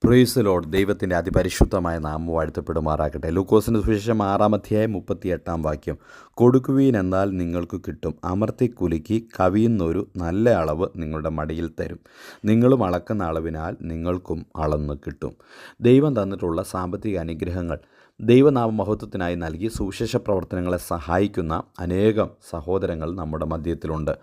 Praise Lord. ദൈവത്തിൻ്റെ അതിപരിശുദ്ധമായ നാമം വാഴ്ത്തപ്പെടുമാറാകട്ടെ. ലൂക്കോസിൻ്റെ സുവിശേഷം 6-38 കൊടുക്കുവീൻ എന്നാൽ നിങ്ങൾക്ക് കിട്ടും, അമർത്തി കുലുക്കി കവിയുന്നൊരു നല്ല അളവ് നിങ്ങളുടെ മടിയിൽ തരും, നിങ്ങളും അളക്കുന്ന അളവിനാൽ നിങ്ങൾക്കും അളന്ന് കിട്ടും. ദൈവം തന്നിട്ടുള്ള സാമ്പത്തിക അനുഗ്രഹങ്ങൾ ദൈവനാമമഹത്വത്തിനായി നൽകി സുവിശേഷ പ്രവർത്തനങ്ങളെ സഹായിക്കുന്ന അനേകം സഹോദരങ്ങൾ നമ്മുടെ മധ്യത്തിലുണ്ട്.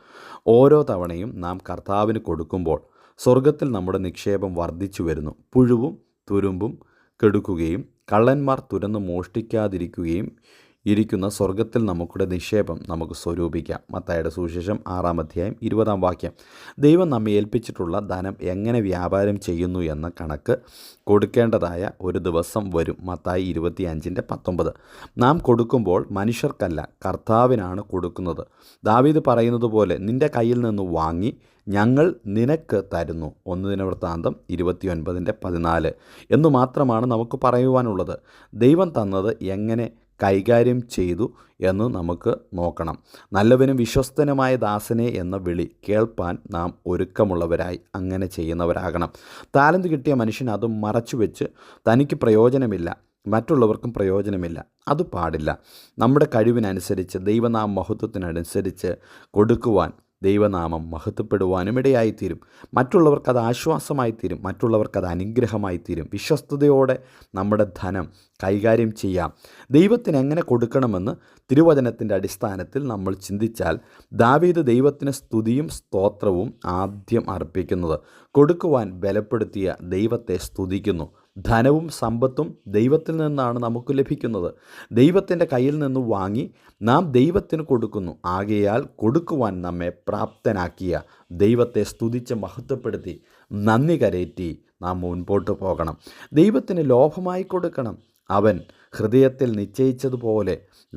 ഓരോ തവണയും നാം കർത്താവിന് കൊടുക്കുമ്പോൾ സ്വർഗത്തിൽ നമ്മുടെ നിക്ഷേപം വർദ്ധിച്ചു വരുന്നു. പുഴുവും തുരുമ്പും കെടുക്കുകയും കള്ളന്മാർ തുരന്ന് മോഷ്ടിക്കാതിരിക്കുകയും ഇരിക്കുന്ന സ്വർഗത്തിൽ നമുക്കുടെ നിക്ഷേപം നമുക്ക് സ്വരൂപിക്കാം. മത്തായിയുടെ സുവിശേഷം 6-20 ദൈവം നമ്മെ ഏൽപ്പിച്ചിട്ടുള്ള ധനം എങ്ങനെ വ്യാപാരം ചെയ്യുന്നു എന്ന കണക്ക് കൊടുക്കേണ്ടതായ ഒരു ദിവസം വരും. മത്തായി 25:19 നാം കൊടുക്കുമ്പോൾ മനുഷ്യർക്കല്ല, കർത്താവിനാണ് കൊടുക്കുന്നത്. ദാവീദ് പറയുന്നത് പോലെ, നിൻ്റെ കയ്യിൽ നിന്ന് വാങ്ങി ഞങ്ങൾ നിനക്ക് തരുന്നു. 1 ദിനവൃത്താന്തം 29:14 എന്നു മാത്രമാണ് നമുക്ക് പറയുവാനുള്ളത്. ദൈവം തന്നത് എങ്ങനെ കൈകാര്യം ചെയ്തു എന്ന് നമുക്ക് നോക്കണം. നല്ലവനും വിശ്വസ്തനുമായ ദാസനെ എന്ന വിളി കേൾപ്പാൻ നാം ഒരുക്കമുള്ളവരായി അങ്ങനെ ചെയ്യുന്നവരാകണം. താലന്ത് കിട്ടിയ മനുഷ്യൻ അത് മറച്ചു വെച്ച് തനിക്ക് പ്രയോജനമില്ല, മറ്റുള്ളവർക്കും പ്രയോജനമില്ല. അത് പാടില്ല. നമ്മുടെ കഴിവിനനുസരിച്ച് ദൈവനാമ മഹത്വത്തിനനുസരിച്ച് കൊടുക്കുവാൻ ദൈവനാമം മഹത്വപ്പെടുവാനും ഇടയായിത്തീരും. മറ്റുള്ളവർക്കത് ആശ്വാസമായിത്തീരും, മറ്റുള്ളവർക്കത് അനുഗ്രഹമായിത്തീരും. വിശ്വസ്തയോടെ നമ്മുടെ ധനം കൈകാര്യം ചെയ്യാം. ദൈവത്തിന് എങ്ങനെ കൊടുക്കണമെന്ന് തിരുവചനത്തിൻ്റെ അടിസ്ഥാനത്തിൽ നമ്മൾ ചിന്തിച്ചാൽ, ദാവീദ് ദൈവത്തിന് സ്തുതിയും സ്തോത്രവും ആദ്യം അർപ്പിക്കുന്നത്. കൊടുക്കുവാൻ ബലപ്പെടുത്തിയ ദൈവത്തെ സ്തുതിക്കുന്നു. ധനവും സമ്പത്തും ദൈവത്തിൽ നിന്നാണ് നമുക്ക് ലഭിക്കുന്നത്. ദൈവത്തിൻ്റെ കയ്യിൽ നിന്ന് വാങ്ങി നാം ദൈവത്തിന് കൊടുക്കുന്നു. ആകയാൽ കൊടുക്കുവാൻ നമ്മെ പ്രാപ്തനാക്കിയ ദൈവത്തെ സ്തുതിച്ച് മഹത്വപ്പെടുത്തി നന്ദി കരേറ്റി നാം മുൻപോട്ട് പോകണം. ദൈവത്തിന് ലോഭമായി കൊടുക്കണം. അവൻ ഹൃദയത്തിൽ നിശ്ചയിച്ചതുപോലെ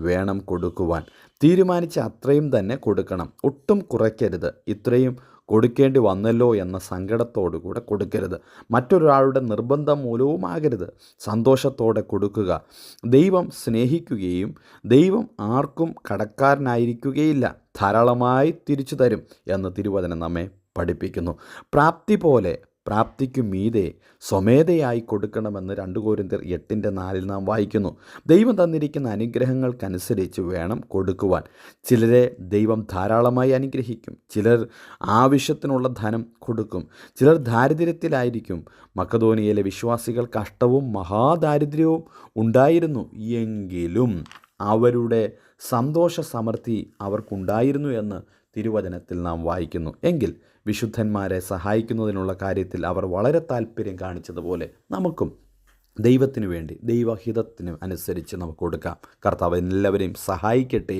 വേണം കൊടുക്കുവാൻ. തീരുമാനിച്ച അത്രയും തന്നെ കൊടുക്കണം. ഒട്ടും കുറയ്ക്കരുത്. ഇത്രയും കൊടുക്കേണ്ടി വന്നല്ലോ എന്ന സങ്കടത്തോടു കൂടെ കൊടുക്കരുത്. മറ്റൊരാളുടെ നിർബന്ധം മൂലവുമാകരുത്. സന്തോഷത്തോടെ കൊടുക്കുക. ദൈവം സ്നേഹിക്കുകയും ദൈവം ആർക്കും കടക്കാരനായിരിക്കുകയില്ല, ധാരാളമായി തിരിച്ചു തരും എന്ന് തിരുവചനം നമ്മെ പഠിപ്പിക്കുന്നു. പ്രാപ്തി പോലെ പ്രാപ്തിക്കു മീതെ സ്വമേധയായി കൊടുക്കണമെന്ന് 2 കൊരിന്ത്യർ 8:4 നാം വായിക്കുന്നു. ദൈവം തന്നിരിക്കുന്ന അനുഗ്രഹങ്ങൾക്കനുസരിച്ച് വേണം കൊടുക്കുവാൻ. ചിലരെ ദൈവം ധാരാളമായി അനുഗ്രഹിക്കും. ചിലർ ആവശ്യത്തിനുള്ള ധനം കൊടുക്കും. ചിലർ ദാരിദ്ര്യത്തിലായിരിക്കും. മക്കതോനിയയിലെ വിശ്വാസികൾ കഷ്ടവും മഹാദാരിദ്ര്യവും ഉണ്ടായിരുന്നു, എങ്കിലും അവരുടെ സന്തോഷ സമൃദ്ധി അവർക്കുണ്ടായിരുന്നു എന്ന് തിരുവചനത്തിൽ നാം വായിക്കുന്നു. എങ്കിൽ വിശുദ്ധന്മാരെ സഹായിക്കുന്നതിനുള്ള കാര്യത്തിൽ അവർ വളരെ താല്പര്യം കാണിച്ചതുപോലെ നമുക്കും ദൈവത്തിനു വേണ്ടി ദൈവഹിതത്തിന് അനുസരിച്ച് നമുക്ക് കൊടുക്കാം. കർത്താവ് എല്ലാവരെയും സഹായിക്കട്ടെ.